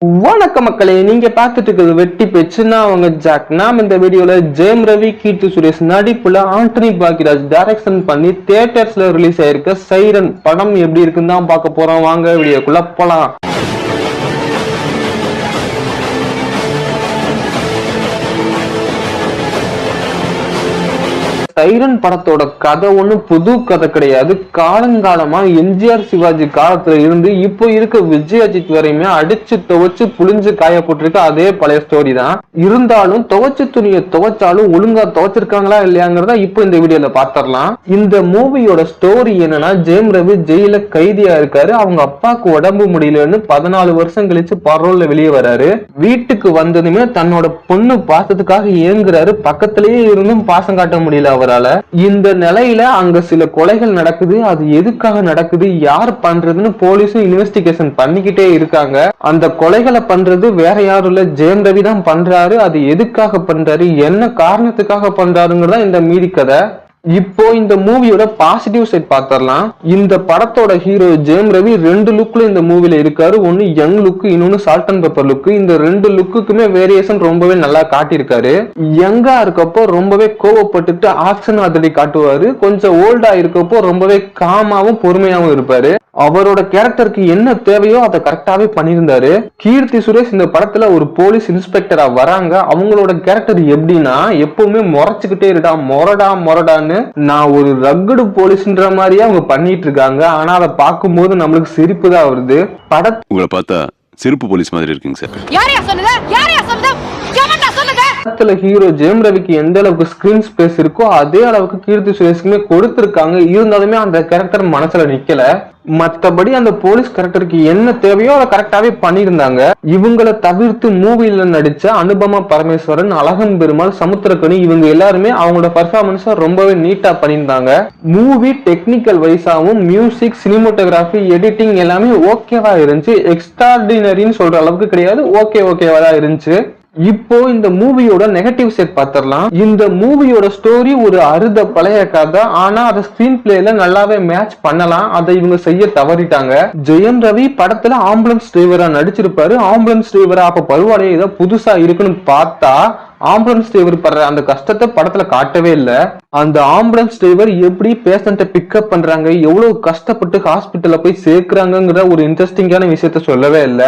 வணக்க மக்களே, நீங்க பாத்துட்டு இருக்கிறது வெட்டி பேச்சு. நான் அவங்க ஜாக். நாம இந்த வீடியோல ஜெயம் ரவி, கீர்த்தி சுரேஷ் நடிப்புல ஆண்டனி பாக்கியராஜ் டைரக்ஷன் பண்ணி தியேட்டர்ஸ்ல ரிலீஸ் ஆயிருக்க சைரன் படம் எப்படி இருக்குன்னு தான் பார்க்க போறோம். வாங்க வீடியோக்குள்ள போலாம். சைரன் படத்தோட கதை ஒண்ணும் புது கதை கிடையாது. காலங்காலமா எம்ஜிஆர் சிவாஜி காலத்துல இருந்து இப்போ இருக்க விஜய் அஜித் வரையுமே அடிச்சு துவைச்சு புளிஞ்சு காய போட்டிருக்க அதே பழைய ஸ்டோரி தான். இருந்தாலும் துவைச்சு துணியை துவைச்சாலும் ஒழுங்கா துவைச்சிருக்காங்களா இல்லையாங்கிறத இப்போ இந்த வீடியோல பாத்திரலாம். இந்த மூவியோட ஸ்டோரி என்னன்னா, ஜெயம் ரவி ஜெயில கைதியா இருக்காரு. அவங்க அப்பாவுக்கு உடம்பு முடியலன்னு 14 வருஷம் கழிச்சு பரோல்ல வெளியே வராரு. வீட்டுக்கு வந்ததுமே தன்னோட பொண்ணு பாசத்துக்காக ஏங்குறாரு. பக்கத்திலேயே இருந்தும் பாசம் காட்ட முடியல அவர். இந்த நிலையில அங்க சில கொலைகள் நடக்குது. அது எதுக்காக நடக்குது, யார் பண்றதுன்னு போலீஸும் இன்வெஸ்டிகேஷன் பண்ணிக்கிட்டே இருக்காங்க. அந்த கொலைகளை பண்றது வேற யாரும் இல்ல, ஜெயம் ரவி தான் பண்றாரு. அது எதுக்காக பண்றாரு, என்ன காரணத்துக்காக பண்றாருங்கிறதா இந்த மீதி கதை. இப்போ இந்த மூவியோட பாசிட்டிவ் சைட் பாத்திரலாம். இந்த படத்தோட ஹீரோ ஜெயம் ரவி 2 லுக்ல இந்த மூவில இருக்காரு. ஒன்னு யங் லுக், இன்னொன்னு சால்ட் அண்ட் பெப்பர் லுக். இந்த 2 லுக்குமே வேரியேஷன் ரொம்பவே நல்லா காட்டியிருக்காரு. யங்கா இருக்கப்போ ரொம்பவே கோவப்பட்டுட்டு ஆக்ஷன் அதடி காட்டுவாரு. கொஞ்சம் ஓல்டா இருக்கப்போ ரொம்பவே காமாவும் பொறுமையாவும் இருப்பாரு. அவரோட கேரக்டருக்கு என்ன தேவையோ அதை கரெக்டாவே பண்ணியிருந்தாரு. கீர்த்தி சுரேஷ் இந்த படத்துல ஒரு போலீஸ் இன்ஸ்பெக்டரா வராங்க. அவங்களோட கேரக்டர் எப்படின்னா, எப்பவுமே முறைச்சுக்கிட்டே இருக்கா, மொரடான்னு. நான் ஒரு ரக்கடு போலீஸ்ன்ற மாதிரியே அவங்க பண்ணிட்டு இருக்காங்க. ஆனா அதை பார்க்கும்போது நம்மளுக்கு சிரிப்பு தான் வருது. உங்களை பார்த்தா சிரிப்பு போலீஸ் மாதிரி இருக்குங்க சார். படத்துல ஹீரோ ஜெயம் ரவிக்கு எந்த அளவுக்கு ஸ்கிரீன் ஸ்பேஸ் இருக்கோ அதே அளவுக்கு கீர்த்தி சுரேஷ்க்குமே கொடுத்திருக்காங்க. இருந்தாலுமே அந்த கேரக்டர் மனசுல நிக்கல. மத்தபடி அந்த போலீஸ் கேரக்டருக்கு என்ன தேவையோ அதை கரெக்டாவே பண்ணியிருந்தாங்க. இவங்களை தவிர்த்து மூவில நடிச்ச அனுபமா பரமேஸ்வரன், அழகன் பெருமாள், சமுத்திரக்கனி இவங்க எல்லாருமே அவங்களோட பெர்ஃபார்மன்ஸ ரொம்பவே நீட்டா பண்ணியிருந்தாங்க. மூவி டெக்னிக்கல் வைஸாவும் மியூசிக், சினிமோட்டோகிராஃபி, எடிட்டிங் எல்லாமே ஓகேவா இருந்துச்சு. எக்ஸ்ட்ராடினரின்னு சொல்ற அளவுக்கு கிடையாது, ஓகேவா தான் இருந்துச்சு. இப்போ இந்த மூவியோட நெகட்டிவ் சைட் பாத்திரலாம். இந்த மூவியோட ஸ்டோரி ஒரு அறுத பழைய கதை. ஆனா அதை ஸ்கிரீன் பிளேல நல்லாவே மேட்ச் பண்ணலாம். அதை இவங்க செய்ய தவறிட்டாங்க. ஜெயம் ரவி படத்துல ஆம்புலன்ஸ் டிரைவரா நடிச்சிருப்பாரு. ஆம்புலன்ஸ் டிரைவரா அப்ப பருவாடையே ஏதோ புதுசா இருக்குன்னு பார்த்தா ஆம்புலன்ஸ் டிரைவர் படுற அந்த கஷ்டத்தை படத்துல காட்டவே இல்ல. அந்த ஆம்புலன்ஸ் டிரைவர் எப்படி பேஷண்ட்டை பிக்கப் பண்றாங்க, எவ்வளவு கஷ்டப்பட்டு ஹாஸ்பிட்டல்ல போய் சேர்க்கிறாங்கிற ஒரு இன்ட்ரெஸ்டிங்கான விஷயத்த சொல்லவே இல்ல.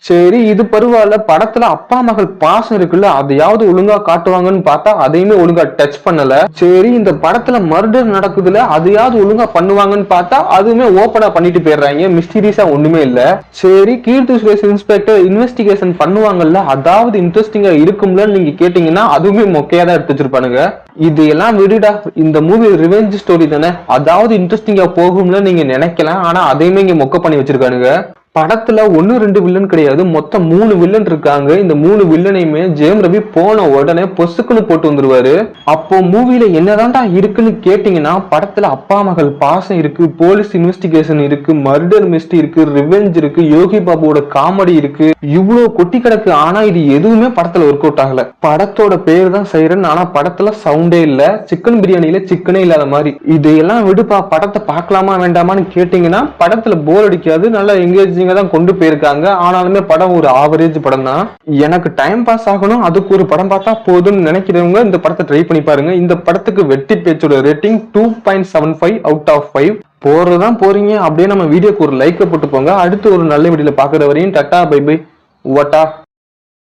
சரி, இது பரவாயில்ல. படத்துல அப்பா மகள் பாசம் இருக்குல்ல, அதையாவது ஒழுங்கா காட்டுவாங்கன்னு பார்த்தா அதையுமே ஒழுங்கா டச் பண்ணல. சரி, இந்த படத்துல மர்டர் நடக்குதுல, அதையாவது ஒழுங்கா பண்ணுவாங்கன்னு பார்த்தா அதுவுமே ஓப்பனா பண்ணிட்டு போயிடுறாங்க. மிஸ்டீரியஸா ஒண்ணுமே இல்ல. சரி, கீர்த்தி சுரேஷ் இன்ஸ்பெக்டர் இன்வெஸ்டிகேஷன் பண்ணுவாங்கல்ல, அதாவது இன்ட்ரெஸ்டிங்கா இருக்கும்ல நீங்க கேட்டீங்கன்னா அதுவுமே மொக்கையா தான் எடுத்து வச்சிருப்பானுங்க. இது எல்லாம் விடுடா, இந்த மூவி ரிவெஞ்ச் ஸ்டோரி தானே, அதாவது இன்ட்ரெஸ்டிங்கா போகும்ல நீங்க நினைக்கலாம். ஆனா அதையுமே இங்க மொக்க பண்ணி வச்சிருக்கானுங்க. படத்துல 1-2 வில்லன் கிடையாது, மொத்தம் 3 வில்லன் இருக்காங்க. இந்த 3 வில்லனையுமே ஜெயம் ரவி போன உடனே பொசுக்குன்னு போட்டு வந்துருவாரு. அப்போ மூவில என்னதான்டா இருக்குன்னு கேட்டீங்கன்னா, படத்துல அப்பா மகள் பாசம் இருக்கு, போலீஸ் இன்வெஸ்டிகேஷன் இருக்கு, மர்டர் மிஸ்ட்ரி இருக்கு, ரிவெஞ்ச் இருக்கு, யோகி பாபுவோட காமெடி இருக்கு, இவ்வளவு கொட்டி கிடக்கு. ஆனா இது எதுவுமே படத்துல ஒர்க் அவுட் ஆகல. படத்தோட பேர் தான் சைரன், ஆனா படத்துல சவுண்டே இல்ல. சிக்கன் பிரியாணியில சிக்கனே இல்லாத மாதிரி. இதையெல்லாம் விடுப்பா, படத்தை பார்க்கலாமா வேண்டாமான்னு கேட்டீங்கன்னா படத்துல போர் அடிக்காது, நல்லா எங்கேஜ் தான் கொண்டு போயிருக்காங்க. ஆனாலுமே படம் ஒரு ஆவரேஜ் படம் தான். எனக்கு டைம் பாஸ் ஆகணும், அதுக்கு ஒரு படம் பார்த்தா போதும்னு நினைக்கிறவங்க இந்த படத்தை ட்ரை பண்ணி பாருங்க. இந்த படத்துக்கு வெட்டி பேச்சோட ரேட்டிங் 2.75 அவுட் ஆஃப் 5. போறதுதான் போறீங்க, அப்படியே நம்ம வீடியோக்கு ஒரு லைக் போட்டு போங்க. அடுத்து ஒரு நல்ல வீடியோல பாக்குற வரையும் டாடா பை பை, வட்டா.